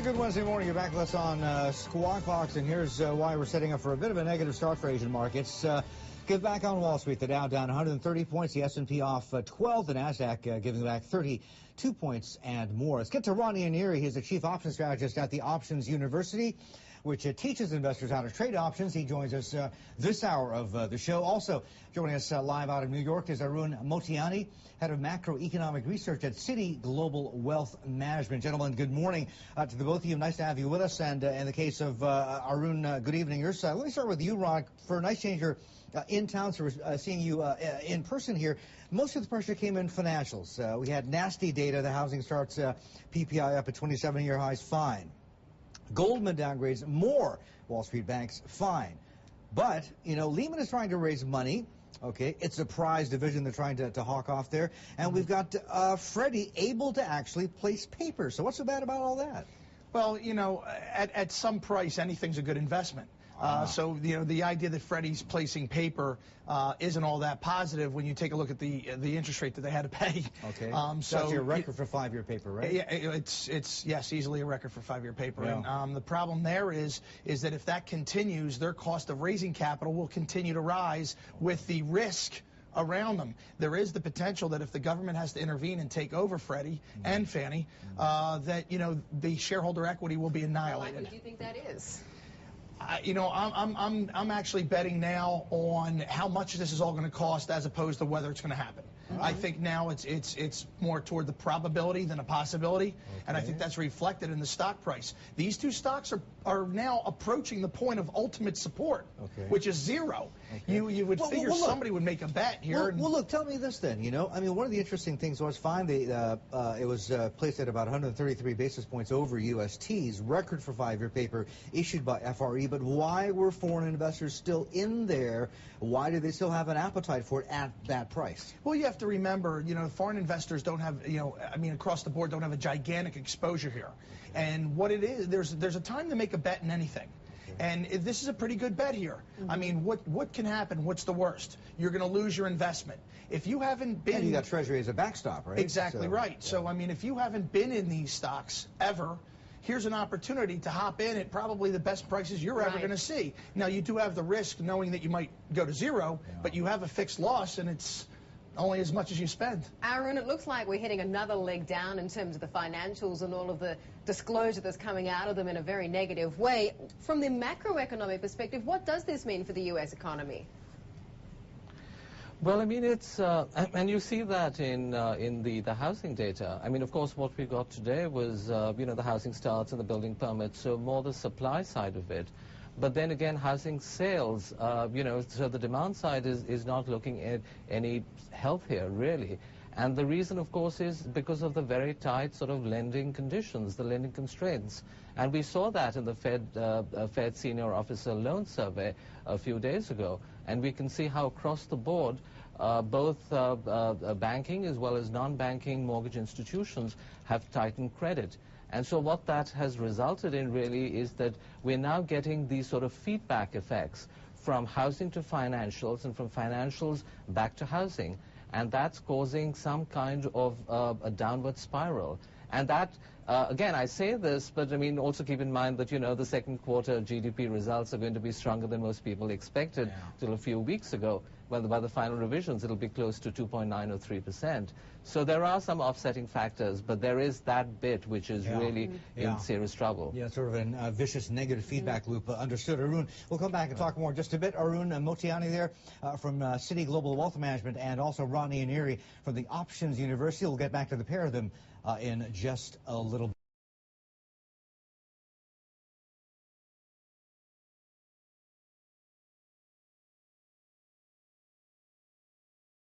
Good Wednesday morning. You're back with us on Squawk Box, and here's why we're setting up for a bit of a negative start for Asian markets. Get back on Wall Street. The Dow down 130 points, the S&P off 12, the Nasdaq giving back 32 points and more. Let's get to Ron Ianieri. He's the chief options strategist at the Options University, which teaches investors how to trade options. He joins us this hour of the show. Also joining us live out of New York is Ron Ianieri, head of macroeconomic research at Citi Global Wealth Management. Gentlemen, good morning to the both of you. Nice to have you with us. And in the case of Arun, good evening your side. Let me start with you, Ron. For a nice change, you're in town, so we're seeing you in person here. Most of the pressure came in financials. We had nasty data. The housing starts PPI up at 27-year highs, fine. Goldman downgrades more. Wall Street banks, fine. But, you know, Lehman is trying to raise money. Okay, it's a prize division they're trying to hawk off there. And we've got Freddie able to actually place paper. So what's so bad about all that? Well, you know, at some price, anything's a good investment. So, you know, the idea that Freddie's placing paper isn't all that positive when you take a look at the interest rate that they had to pay. Okay. So that's your record for 5-year paper, right? Yeah, it's yes, easily a record for 5-year paper. Yeah. And the problem there is that if that continues, their cost of raising capital will continue to rise with the risk around them. There is the potential that if the government has to intervene and take over Freddie and Fannie, that, you know, the shareholder equity will be annihilated. How likely do you think that is? You know, I'm actually betting now on how much this is all going to cost as opposed to whether it's going to happen. I think now it's more toward the probability than a possibility, and I think that's reflected in the stock price. These two stocks are now approaching the point of ultimate support, which is zero. You would figure somebody would make a bet here. Well, look, tell me this then. You know, I mean, one of the interesting things was fine. It was placed at about 133 basis points over UST's record for 5-year paper issued by FRE. But why were foreign investors still in there? Why do they still have an appetite for it at that price? Well, you have to remember, you know, foreign investors don't have, you know, I mean, across the board don't have a gigantic exposure here. And what it is, there's a time to make a bet in anything. And this is a pretty good bet here. I mean, what can happen? What's the worst? You're going to lose your investment. If you haven't been... And you got Treasury as a backstop, right? Exactly right. So, I mean, if you haven't been in these stocks ever, here's an opportunity to hop in at probably the best prices you're ever going to see. Now, you do have the risk knowing that you might go to zero, but you have a fixed loss, and it's only as much as you spend. Arun, it looks like we're hitting another leg down in terms of the financials and all of the disclosure that's coming out of them in a very negative way. From the macroeconomic perspective, what does this mean for the U.S. economy? Well, I mean, it's and you see that in the housing data. I mean, of course, what we got today was you know, the housing starts and the building permits, so more the supply side of it. But then again, housing sales, you know, so the demand side is not looking at any health here, really. And the reason, of course, is because of the very tight sort of lending conditions, the lending constraints. And we saw that in the Fed Senior Officer Loan Survey a few days ago. And we can see how across the board, both banking as well as non-banking mortgage institutions have tightened credit. And so what that has resulted in really is that we're now getting these sort of feedback effects from housing to financials and from financials back to housing. And that's causing some kind of a downward spiral. And that, again, I say this, but I mean, also keep in mind that, you know, the second quarter GDP results are going to be stronger than most people expected till a few weeks ago. Well, by the final revisions, it'll be close to 2.9 or 3%. So there are some offsetting factors, but there is that bit which is really in serious trouble. Yeah, sort of a vicious negative feedback loop. Understood. Arun, we'll come back and talk more in just a bit. Arun Ianieri there from Citi Global Wealth Management, and also Ron Ianieri from the Options University. We'll get back to the pair of them in just a little bit.